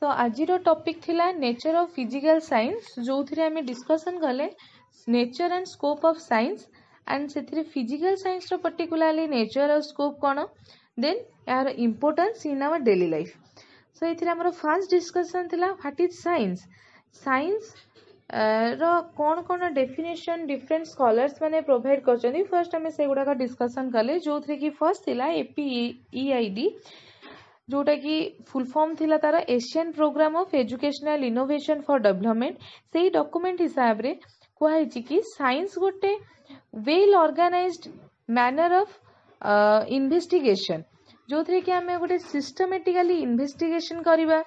तो आज टॉपिक थिला नेचर ऑफ फिजिकल साइंस जो थी आम डिस्कसन कले nature and scope of science and से फिजिकल साइंस पर्टिकुलरली नेचर और स्कोप कौन देन यार importance in our daily life. So ये आम फास्ट डिस्कसन थिला व्हाट इज साइंस। साइंस रो कौन कौन डेफिनेशन डिफरेंट स्कॉलर्स माने प्रोवाइड कर फर्स्ट आम से गुड़ाक डिस्कसन कले जो थी कि फर्स्ट थिला APEID जोटा कि फुल फॉर्म थिला तार Asian programme of educational innovation for development. से ही डॉक्यूमेंट हिसाब रे कहुई कि साइंस गोटे well organised manner of investigation जो थे कि आम गोटे सिस्टमेटिकली इन्वेस्टिगेशन करवा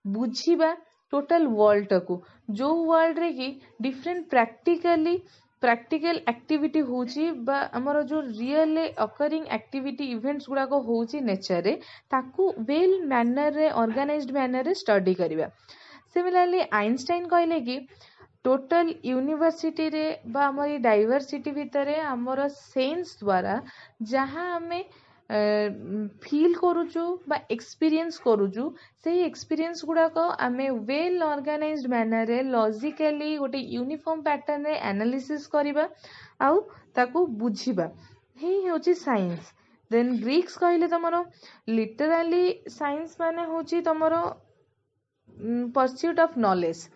बुझीबा टोटल वर्ल्ड को जो वर्ल्ड रे कि डिफरेंट प्रैक्टिकल एक्टिविटी होची बा हमर जो रियल अकरिंग एक्टिविटी इवेंट्स गुड़ाक होची नेचर रे ताकू वेल मैनर रे ऑर्गेनाइज्ड मैनर रे स्टडी करवा। सिमिलरली आइंस्टाइन कहले कि टोटल यूनिवर्सिटी रे बा हमर डाइवर्सिटी भितर हमर सेंस द्वारा जहाँ हमें फील करूचु बा एक्सपीरियंस करूचु से एक्सपीरियंस गुड़ाक आमे वेल ऑर्गेनाइज्ड मैनर रे लॉजिकली गोटे यूनिफॉर्म पैटर्न रे एनालिसिस करबा आउ ताकू बुझीबा हे होची साइंस। देन ग्रीक्स कहले तमरो लिटरली साइंस माने होची तमरो परस्यूट ऑफ नॉलेज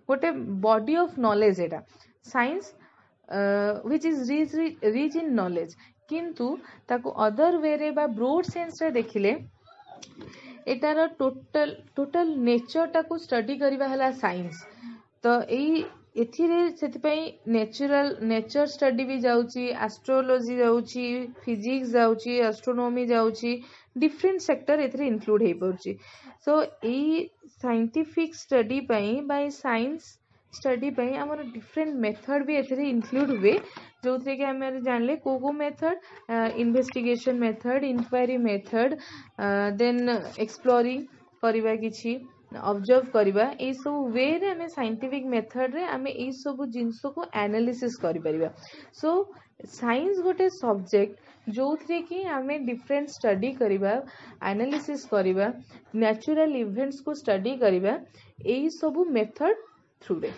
गोटे body of knowledge Etah science which is rich in knowledge किंतु ताकू अदर वे रे बा ब्रॉड सेंस रे देखिले एटार टोटल नेचर टाकू स्टडी करबा हला साइंस। तो एथिरे सेतिपई नेचर स्टडी भी जाउची एस्ट्रोलॉजी जाउची फिजिक्स जाउची एस्ट्रोनॉमी जाउची डिफरेंट सेक्टर एथिरे इंक्लूड हे पड़ची। सो एई साइंटिफिक स्टडी पई बाय साइंस स्टडी पई हमर डिफरेंट मेथड भी एथिरे इंक्लूड हुए जो थे कि आम जानले को method investigation method inquiry method then exploring करबा किछि ऑब्जर्व करबा ए सब वे रे आम साइंटिफिक मेथड रे आम ए सब जिंस को एनालिसिस करि परिबा। सो साइंस गोटे सब्जेक्ट जो थे कि आम डिफरेंट स्टडी करबा एनालिसिस करबा नेचुरल इवेंट्स को स्टडी करबा ए सब मेथड थ्रू रे।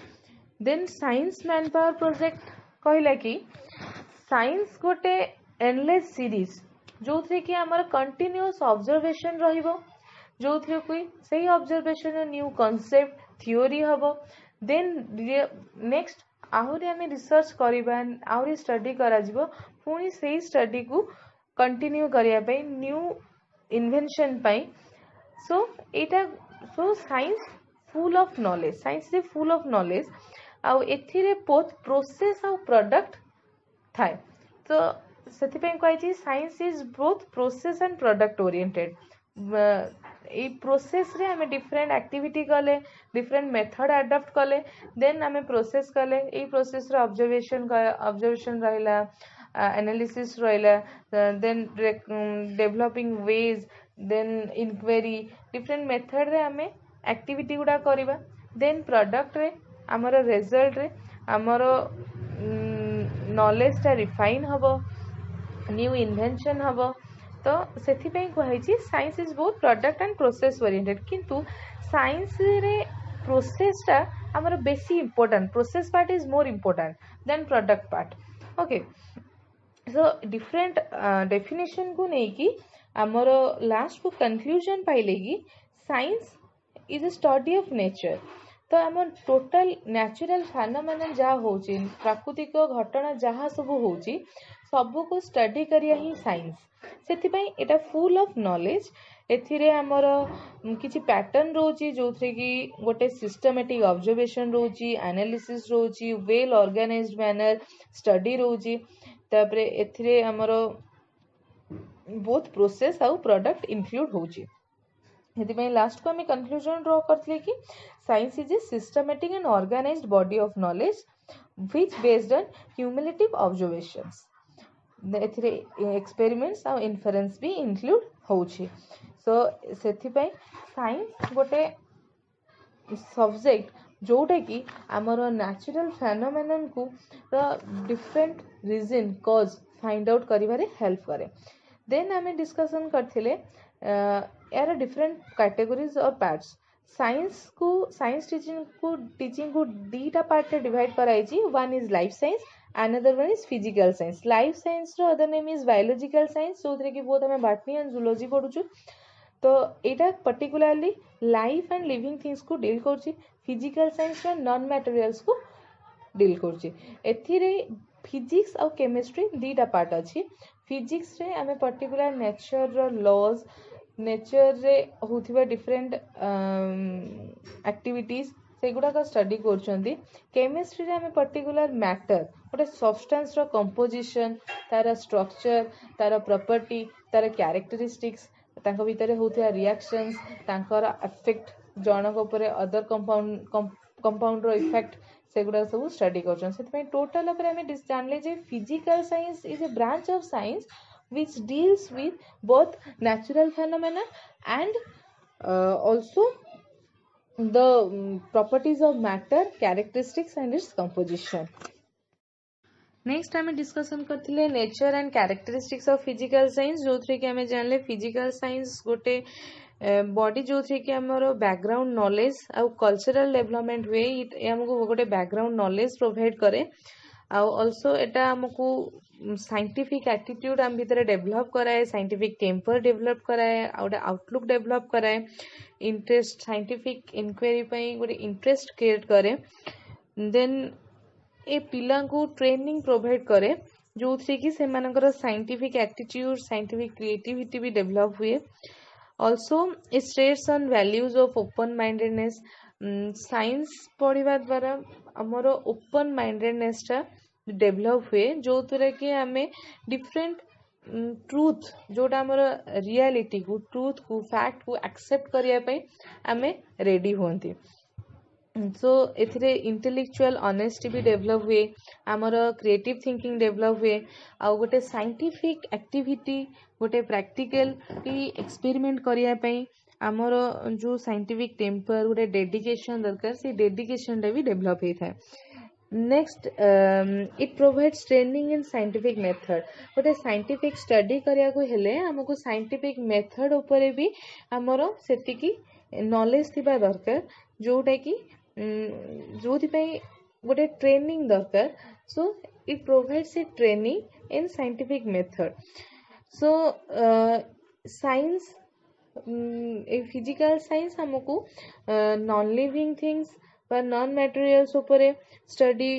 Then science manpower project कहला कि साइंस गोटे एंडलेस सीरीज जो थे कि आमर कंटिन्यूअस ऑब्जर्वेशन रहिबो जो थे कोई सही ऑब्जर्वेशन न्यू कांसेप्ट थ्योरी हबो देन नेक्स्ट आहुरी आमे रिसर्च करबा आहुरी स्टडी करा जिवो पुनी सही स्टडी को कंटिन्यू करिया पई न्यू इन्वेंशन पई। So science full of knowledge science is full of knowledge आउ एथिरे बोथ प्रोसेस आउ प्रोडक्ट थाए। तो सेथिपई कहै science is both process and product oriented. ए प्रोसेस रे हमें डिफरेंट एक्टिविटी कले डिफरेंट मेथड अडॉप्ट कले देन हमें प्रोसेस कले ए प्रोसेस रे ऑब्जर्वेशन रहिला एनालिसिस रहिला then developing ways then inquiry different method रे हमें एक्टिविटी गुडा करबा देन प्रोडक्ट रे हमर रिजल्ट रे हमर नॉलेज टा रिफाइन हबो न्यू इन्वेंशन हबो। तो सेथिपई कहै science is both product and process oriented किंतु साइंस रे प्रोसेस टा हमर बेसी important process part is more important than product part. Okay so different definition को नहीं कि हमर लास्ट को कंक्लूजन पाइले कि science is a study of nature. तो आम टोटल नेचुरल फेनोमेनन जहाँ होची प्राकृतिक घटना जहाँ सब होची सबू को स्टडी करिया ही science सेथिपई Etah full of knowledge. एथिरे हमर किछि पैटर्न रोची जो थे कि गोटे सिस्टमेटिक ऑब्जर्वेशन रोची एनालिसिस रोची वेल ऑर्गेनाइज्ड मैनर स्टडी रोची तापरे एथिरे हमर बोथ प्रोसेस आउ प्रोडक्ट इंक्लूड होची। हेतिपई लास्ट को हमें कंक्लूजन ड्रॉ करथले कि science is a systematic and organised body of knowledge which based on cumulative observations एथिरे एक्सपेरिमेंट्स और इन्फरेंस भी इंक्लूड होची। सो सेथिपई साइंस गोटे सब्जेक्ट जोटा कि आमर नेचुरल फेनोमेनन को different reason cause find out करिवारे हेल्प करे। देन आमे डिस्कशन करथिले यार डिफरेंट कैटेगोरीज और पार्ट्स साइंस टीचिंग को दीटा पार्ट रे डिवाइड कराई। One is life science, another one is physical science. Life science रो other name is biological science, जो कि बहुत हमें बॉटनी एंड जूलॉजी पढ़ुछु। तो यहाँ particularly life and living things को डील कर। फिजिकल साइंस रो नॉन मटेरियल्स को डील कर। फिजिक्स और केमिस्ट्री दीटा पार्ट अच्छी। फिजिक्स रे आमे पर्टिकुलर नेचर रो लॉज, नेचर रे होथिबा डिफरेंट एक्टिविटीज से गुड़ाक स्टडी कर। केमिस्ट्री रे आमे पर्टिकुलर मैटर गोटे सब्सटेंस रो कंपोजिशन, तार स्ट्रक्चर, तार प्रॉपर्टी, तार कैरेक्टरिस्टिक्स, तांको भितरे होथिबा रिएक्शंस, तांकर इफेक्ट जनक ऊपर अदर कंपाउंड रो इफेक्ट से गुड़ा सब स्टडी कर। टोटल जानले जे physical science is a branch of science which deals with both natural phenomena and also the properties of matter, characteristics and its composition. Next आम discussion करथिले nature and characteristics of physical science, जो through कि आम जानले physical science गोटे body जो through कि आमर बैकग्राउंड नॉलेज आउ कल्चरल डेवलपमेंट हुए, ये आमको गोटे बैकग्राउंड नॉलेज प्रोवाइड करे। आल्सो एटा हमको साइंटिफिक एटीट्यूड आम भितर डेवलप कराए, साइंटिफिक टेम्पर डेवलप कराए, गोटे आउटलुक डेवलप कराए, इंटरेस्ट साइंटिफिक इंक्वायरी पई गोटे इंटरेस्ट क्रिएट करे। देन ए पिला को ट्रेनिंग प्रोवाइड करे जो थ्री कि सेमानकर साइंटिफिक एटीट्यूड, साइंटिफिक क्रिएटिविटी भी डेवलप हुए। Also it states on values of open mindedness. Science पढ़ा द्वारा आमर ओपन माइंडेडनेसटा डेवलप हुए, जो द्वारा कि आम डिफरेंट ट्रूथ जोटा आमर रियलिटी को, ट्रूथ को, फैक्ट को एक्सेप्ट करने आम रेडी होती। सो एथिरे इंटेलेक्चुअल ऑनेस्टी भी डेवलप हुए, आमर क्रिएटिव थिंकिंग डेवलप हुए, आउ गोटे साइंटिफिक एक्टिविटी, गोटे प्रैक्टिकल एक्सपेरिमेंट करने आमर जो साइंटिफिक टेम्पर, गोटे डेडिकेशन दरकार, से डेडिकेशनटा भी डेवलप होता है। Next it provides training in scientific method. गोटे साइंटिफिक स्टडी करिया को हेले हमको साइंटिफिक मेथड उपरे भी आमर सेतिकी नॉलेज थिबा दरकार, जोटा कि जो गोटे ट्रेनिंग दरकार। So it provides a training in scientific method. So science physical science हमको नॉन लिविंग थिंग्स व नॉन मटेरियल्स उपरे स्टडी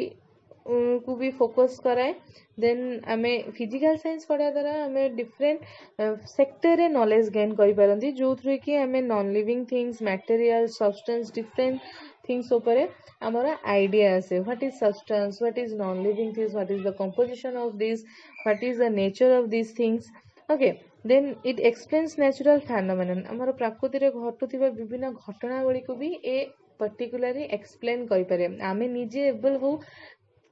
को भी फोकस कराए। देन आम फिजिकल साइंस पढ़ा द्वारा आम डिफरेंट सेक्टर रे नॉलेज गेन करि पारंती, जो थ्रू कि आम non living things, material, substance, different things उपरे आमर आइडिया आसे। What is substance, what is non living things, what is the composition of this, what is the nature of this things. Okay, then it explains natural phenomenon. आमर प्रकृति रे घटुथिबा विभिन्न घटनावली को भी ए particularly explain करि पारे। आमे निजे एबल हो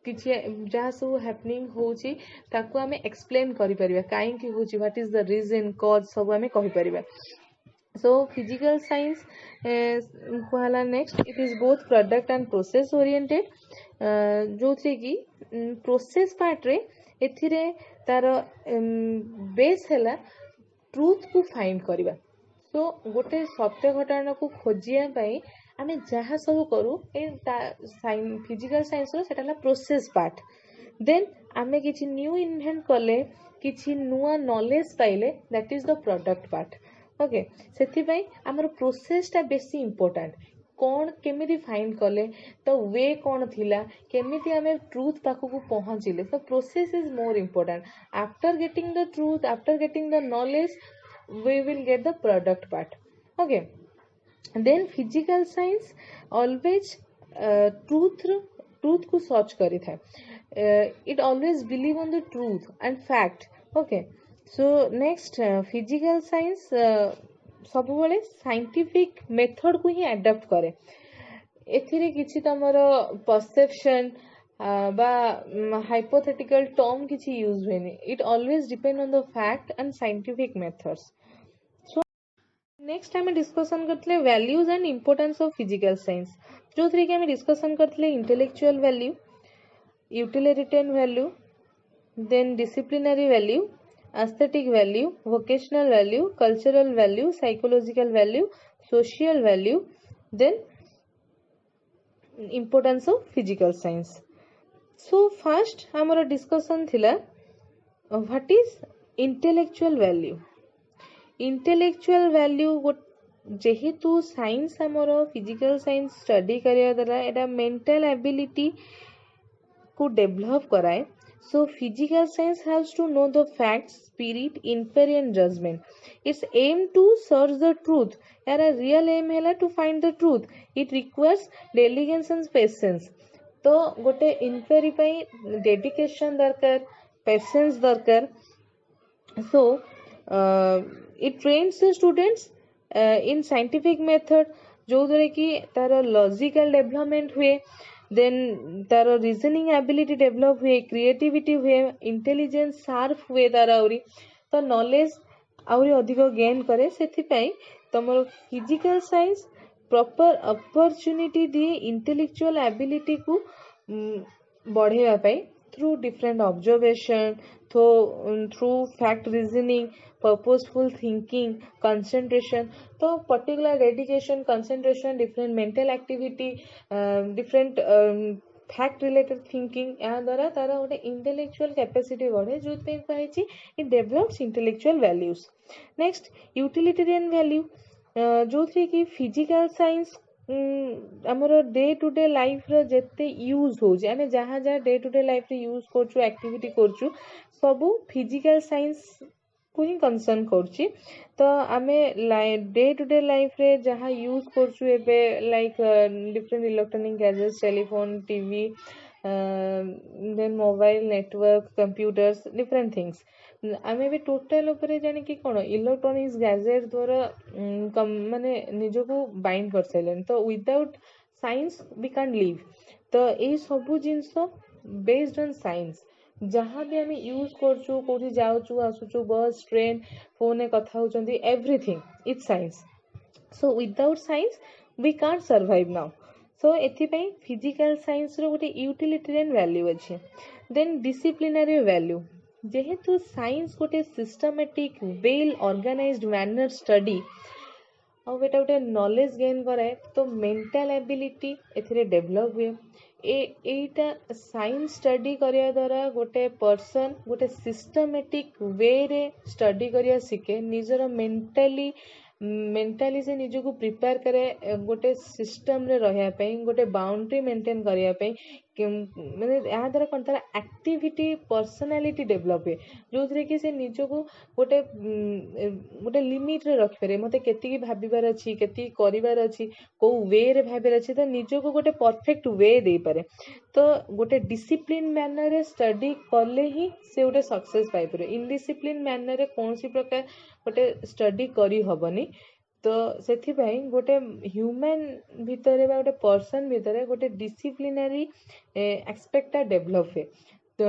किछि जहाँ सब हैपनिंग होची ताकू आमे एक्सप्लेन करि परिबा, काहे कि होची, what is the reason, cause सब आमे कहि परिबा। सो फिजिकल साइंस कहला next, it is both product and process oriented, जो थ्री कि प्रोसेस पार्ट रे एथिरे तार बेस हैला ट्रूथ को फाइंड करिबा। सो गोटे सत्य घटना को खोजिया पाई आमे जहाँ सब करू ए फिजिकल साइंस रो सेटा प्रोसेस पार्ट। देन आमे किछि न्यू इन्वेंट कले, किछि नुआ नॉलेज पाइले, that is the product part. Okay, सेथि पई हमर प्रोसेसटा बेसी इंपोर्टेंट। कौन केमिति फाइंड कले, तो वे कौन थिला, केमिति आमे ट्रूथ पाखु को पहुँचिले, तो process is more important. After getting the truth, after getting the knowledge, we will get the product part. Okay, then physical science always truth को search करी था। It always believe on the truth and fact. Okay, so next physical science सब बड़े scientific method को ही adopt करे। एथिरे किछि तमर perception बा hypothetical term किछि use हुएनी। It always depend on the fact and scientific methods. So next आमे डिस्कशन करथिले values and importance of physical science, जो थ्री कि आमे डिस्कशन करथिले intellectual value, utilitarian value, then disciplinary value, aesthetic value, vocational value, cultural value, psychological value, social value, then importance of physical science. So first हमरो discussion थिला what is intellectual value. Intellectual value जेहेतु science आमर physical science study करिया द्वारा एटा mental ability को develop कराए. So physical science has to know the facts, spirit, inquiry and judgment. Its aim to search the truth. यार real aim है to find the truth. It requires diligence and patience. तो गोटे inquiry पाई dedication दरकार, patience दरकार. So it trains the students in scientific method जो द्वारा कि तार लॉजिकल डेवलपमेंट हुए, देन तार रीजनिंग एबिलिटी डेवलप हुए, क्रिएटिविटी हुए, इंटेलिजेंस शार्प हुए तार आउरी, तो नॉलेज आउरी अधिक गेन करे. सेथिपाई तमर फिजिकल साइंस प्रॉपर अपॉर्चुनिटी दिए इंटेलेक्चुअल एबिलिटी को बढ़ेवा पाई through different observation, through fact reasoning, purposeful thinking, concentration. तो particular dedication, concentration, different mental activity, different fact related thinking, या द्वारा तारा गोटे intellectual capacity बढ़े जो पे कहिछि it develops intellectual values. Next utilitarian value जो थे कि physical science ଆମର डे टू डे लाइफ रो जेते यूज होजे, आमे जहाँ जहाँ डे टू डे लाइफ रे यूज करछु, एक्टिविटी करछु, सबू फिजिकल साइंस को ही कंसर्न करछि. तो आमे डे टू डे लाइफ रे जहाँ यूज करछु एबे like different electronic gadgets, telephone, TV, then mobile network, computers, different things. आमे भी टोटल ऊपर जाने कि कोन इलेक्ट्रॉनिक्स गैजेट द्वारा माने निजो को बाइंड कर सैलन. तो without science we can live. तो ए सबु जिंस बेस्ड ऑन साइंस जहाँ भी आमे यूज करछु, कोठी जाउछु आसुछु, बस, ट्रेन, फोन ए कथा होचंती, everything it's science. So without science we can't survive now. So एथिपाई फिजिकल साइंस रो गोटे यूटिलिटेरियन वैल्यू अछि. देन डिसिप्लिनरी वैल्यू जेहेतु साइंस गोटे systematic well organised manner study और बेटा गोटे नॉलेज गेन कराए, तो मेंटल एबिलिटी एथिरे डेवलप हुए. एटा साइंस स्टडी करिया द्वारा गोटे पर्सन गोटे सिस्टमेटिक वे रे स्टडी करिया सिखे, निजर मेंटली से निजको प्रिपेयर करे गोटे सिस्टम रे रहिया पई, गोटे बाउंड्री मेंटेन करिया पई, माने या द्वारा कोन तार एक्टिविटी पर्सनालिटी डेवलप हुए जो थरे कि से निजको गोटे गोटे लिमिट रे रख पारे. मते केति की भाबिबार अछि, केति करिबार अछि, को वे रे भाबिबार अछि, तो निजको गोटे परफेक्ट वे दे पारे. तो गोटे डिसिप्लिन मैनर रे स्टडी करले ही से गोटे सक्सेस पाई पारे. इनडिसिप्लिन मैनर रे कोनसी प्रकार गोटे स्टडी करी हबनी. तो सेथिपाई गोटे ह्यूमन भितरे बा गोटे पर्सन भितरे गोटे डिसिप्लिनरी एक्सपेक्ट डेवलप हुए. तो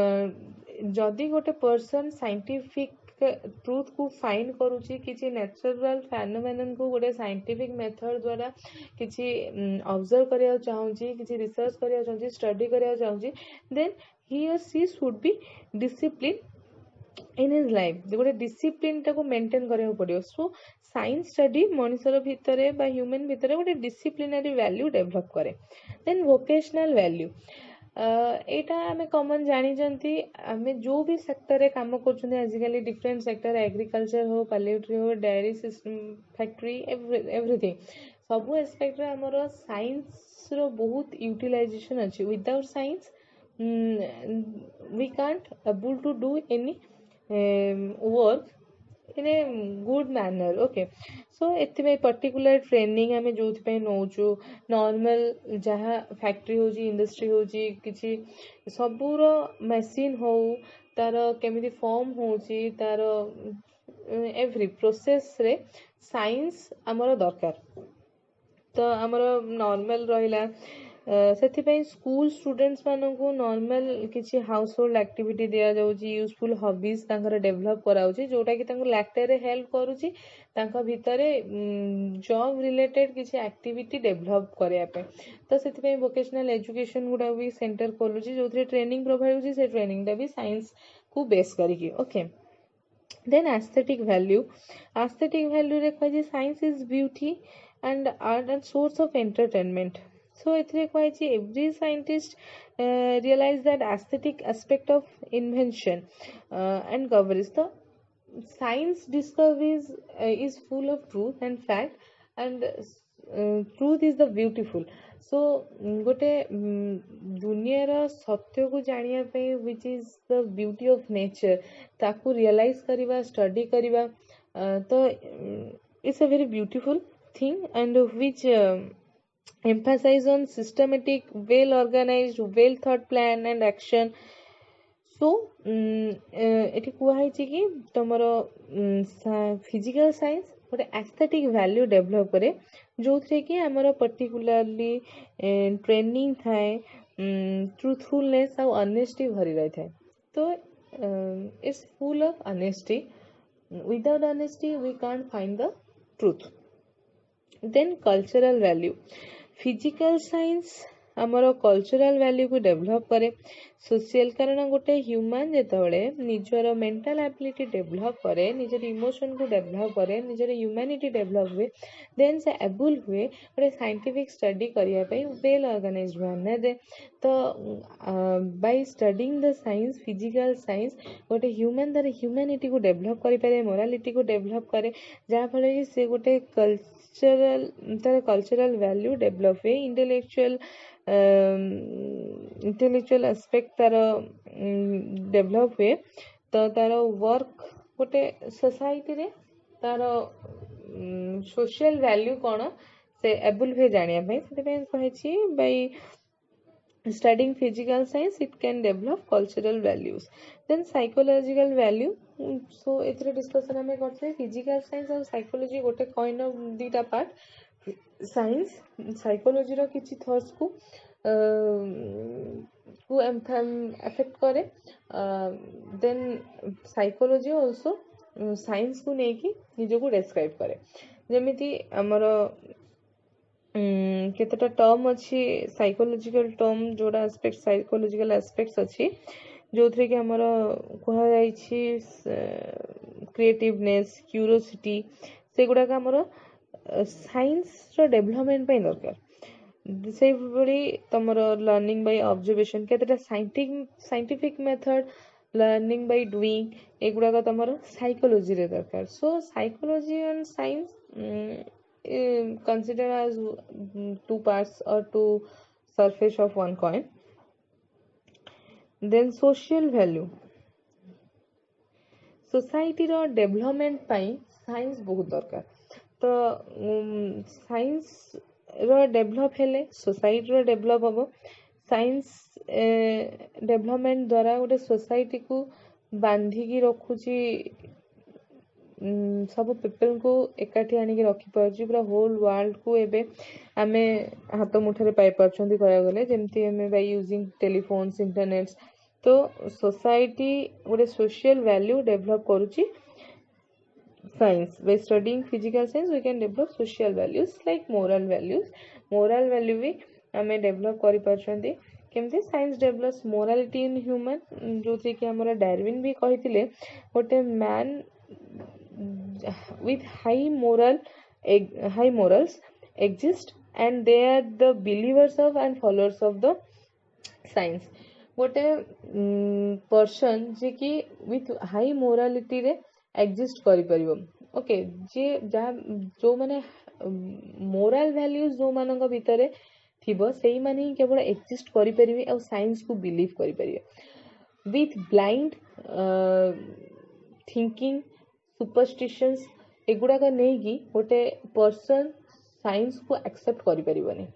जदि गोटे पर्सन साइंटिफिक ट्रूथ को फाइंड करूची, किसी नेचुरल फेनोमेनन को गोटे साइंटिफिक मेथड द्वारा किसी ऑब्जर्व करिया चाहूची, किसी रिसर्च करिया चाहूची, स्टडी करिया चाहूची, देन ही और she should be discipline in his life. गोटे डिसिप्लिन टाको मेंटेन करिया पड़ियो. सो साइंस स्टडी मनुष्यर भितरे बा ह्यूमन भितरे गोटे डिसिप्लिनरी वैल्यू डेवलप करे. देन वोकेशनल वैल्यू एटा आमे कॉमन जानी जंती, आमे जो भी सेक्टर रे काम करछुने आजिकली डिफरेंट सेक्टर, एग्रीकल्चर हो, पॉल्यूट्री हो, डेयरी सिस्टम, फैक्ट्री, एवरीथिंग सबु एस्पेक्ट रे हमरो साइंस रो बहुत यूटिलाइजेशन अछि. Without science we can't able to do any work in a good manner. Okay, so एथिबे पर्टिकुलर ट्रेनिंग आमे जोथि पे नौचु, नॉर्मल जहाँ फैक्ट्री होजी, इंडस्ट्री होजी, किछि सबुर मशीन हो, तार केमिति फॉर्म होची, तार एवरी प्रोसेस रे साइंस हमरो दरकार. तो हमरो नॉर्मल रहिला सेथिपाई स्कूल स्टूडेंट्स मानकु नॉर्मल किछि हाउस होल्ड एक्टिविटी दिया जाउची, यूजफुल हॉबीज तांकर डेवलप कराउची, जोटा कि तांको लाइफ रे हेल्प करूची तांका भितरे जॉब रिलेटेड किछि एक्टिविटी डेवलप करिया पे. तो सेथिपाई वोकेशनल एजुकेशन गुडा भी सेंटर खोलुची जोथरे ट्रेनिंग प्रोवाइड होची, से ट्रेनिंग दा भी साइंस को बेस करिकी. Okay, then aesthetic value. Aesthetic value रे कहि science is beauty and art and source of entertainment. So एथिरे कहि every scientist realize that aesthetic aspect of invention and coverage. The science discoveries is full of truth and fact, and truth is the beautiful. So गोटे दुनियार सत्य को जानिया पे which is the beauty of nature ताकू realize करिवा study करिवा तो it's a very beautiful thing, and which emphasize on systematic, well organized, well thought plan and action. सो ଏଠି କୁହାଯାଇଛି କି ତମର ଫିଜିକାଲ ସାଇନ୍ସ ଗୋଟେ ଆସ୍ଥେଟିକ୍ ଭ୍ୟାଲ୍ୟୁ ଡେଭଲପ୍ କରେ ଯୋଉଥିରେ କି ଆମର ପର୍ଟିକୁଲାରଲି ଟ୍ରେନିଂ ଥାଏ, ଟ୍ରୁଥଫୁଲନେସ୍ ଆଉ ଅନେଷ୍ଟି ଭରି ରହିଥାଏ. ତ it's full of honesty. Without honesty we can't find the truth. Then cultural value. Physical science आमर कल्चरल वैल्यू को डेभलप करे. सोशल कारण गोटे ह्यूमन जेतबेले निजर मेंटल एबिलिटी डेभलप करे, निजर इमोशन को डेभलप करे, निजर ह्यूमैनिटी डेभलप हुए, देन से एबल हुए गोटे साइंटिफिक स्टडी करिया पई वेल ऑर्गेनाइज्ड मैनर रे. तो by studying the science, physical science गोटे ह्यूमन दर ह्यूमैनिटी को डेभलप करि पारे, मोरालिटी को डेभलप करे, जहाँ फल कि से गोटे कल्चरल वैल्यू डेभलप हुए. इंटेलेक्चुअल एस्पेक्ट तार डेभलप हुए. तो तार वर्क गोटे सोसाइटी रे तार सोशल वैल्यू कौन से एबल हुए जानिया पे से कहि bye studying physical science it can develop cultural values. Then psychological value. So एथरे डिस्कशन हमें करते फिजिकल साइंस और साइकोलॉजी गोटे कॉइन ऑफ दीटा पार्ट. साइंस साइकोलॉजी रो किछि थॉट्स को अफेक्ट करे. देन साइकोलॉजी आल्सो साइंस को नेकी निजो को डिस्क्राइब करे. जेमिति हमर केतेटा टर्म अच्छी साइकोलॉजिकल टर्म जोड़ा एस्पेक्ट साइकोलॉजिकल एस्पेक्ट्स अच्छी जो थे कि हमर कहा जाइछि क्रिएटिवनेस, क्यूरियोसिटी से गुडा का हमर साइंस रो डेवलपमेंट पे दरकार. से बड़ी तमर लर्निंग बाय ऑब्जर्वेशन केतेटा scientific method, learning by doing एगुडा का तमर साइकोलॉजी रे दरकार. So psychology and science considered as two parts or two surface of one coin. Then social value. Society रो डेवलपमेंट पाई साइंस बहुत दरकार. तो साइंस रो डेवलप हेले सोसाइटी रो डेवलप हम. साइंस डेवलपमेंट द्वारा गोटे सोसाइटी को बांधिकी रखुची, सब पीपल को एकाठी आनिक रखिपार पूरा होल वर्ल्ड को एबे आमे हाथ मुठारे पाई पारछंती कया गले जेमती आमे बाय यूजिंग टेलीफोन्स, इंटरनेट्स. तो सोसाइटी गोटे सोशल वैल्यू डेवलप करूची. Science by studying physical science we can develop social values like moral values. Moral value भी आमे डेवलप करि पारछंती. केमती science develops morality in human, जो थी कि हमरा डार्विन भी कहिथिले गोटे man with high morals exist and they are the believers of and followers of the science. गोटे पर्सन जे कि with high morality रे exist करि परिबो. ओके जे जो माने मोरल वैल्यूज जो मानक भितरे थिबो सेही माने ही केवल एक्जिस्ट करि परिबे और साइंस को बिलीव करि परिबे. विथ ब्लाइंड थिंकिंग, सुपरस्टिशंस एगुड़ा का नहीं कि गोटे पर्सन साइंस को एक्सेप्ट करि परिबनी,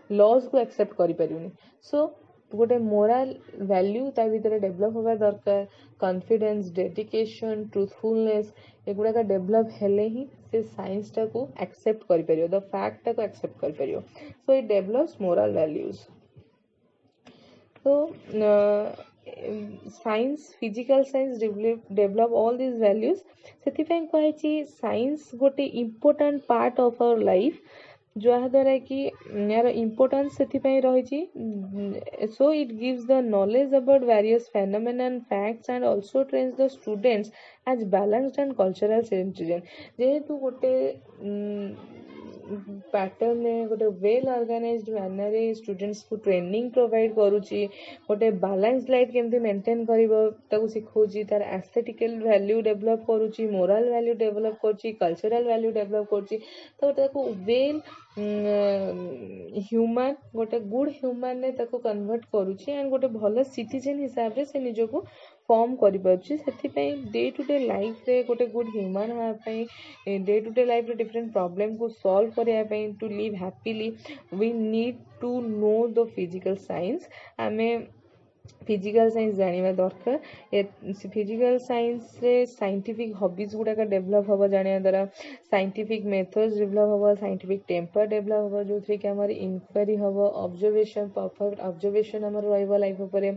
लॉज को एक्सेप्ट करि परिबनी. सो गोटे मोरल वैल्यू ता भीतर डेवलप होगा दरकार. कॉन्फिडेंस, डेडिकेशन, ट्रूथफुलनेस एगुड़ा का डेवलप हेले ही से साइंस टा को एक्सेप्ट करि परियो, द फैक्ट टा को एक्सेप्ट करि परियो. So it develops moral values. तो science, physical science develop all this values. से कही साइंस गोटे important part of our life जहाँद्वारा कि यार इम्पोर्टेंस से रही. So it gives the knowledge about various phenomena and facts and also trains the students as balanced and cultural citizen. जेहेतु गोटे पैटर्न गोटे वेल ऑर्गेनाइज्ड मैनर स्टूडेंट्स को training provide करुच्ची गोटे बैलेंस लाइफ केमती मेंटेन कर शिखौची तार एस्थेटिकल वैल्यू डेवलप करुच्ची मोरल वैल्यू डेवलप करुच्ची कल्चरल वैल्यू डेवलप करुच्ची तो गोटे वेल ह्यूमन गोटे गुड ह्यूमन ने कन्वर्ट करुच्ची एंड गोटे भल सिटीजन हिसाब से निजको फॉर्म कर डे टू डे लाइफ रे गोटे गुड ह्यूमन होगापी डे टू डे लाइफ रे डिफरेंट प्रॉब्लम को सॉल्व करने to live happily we need to know the physical science आमे फिजिकल साइंस जानिबा दरकार फिजिकल साइंस रे साइंटिफिक हॉबीज गुड़ाक डेवलप हम जाना द्वारा साइंटिफिक मेथड्स डेवलप हम साइंटिफिक टेम्पर डेवलप हम जो थी कि आम इनक्वारी हम ऑब्जर्वेशन परफेक्ट ऑब्जर्वेशन आम लाइफ उपर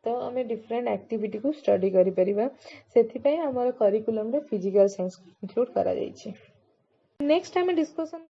तो आम डिफरेंट एक्टिविटी को स्टडी करिपरिबा से आमर करिकुलम रे फिजिकल साइंस इंक्लूड करा जायछि नेक्स्ट आम डिस्कशन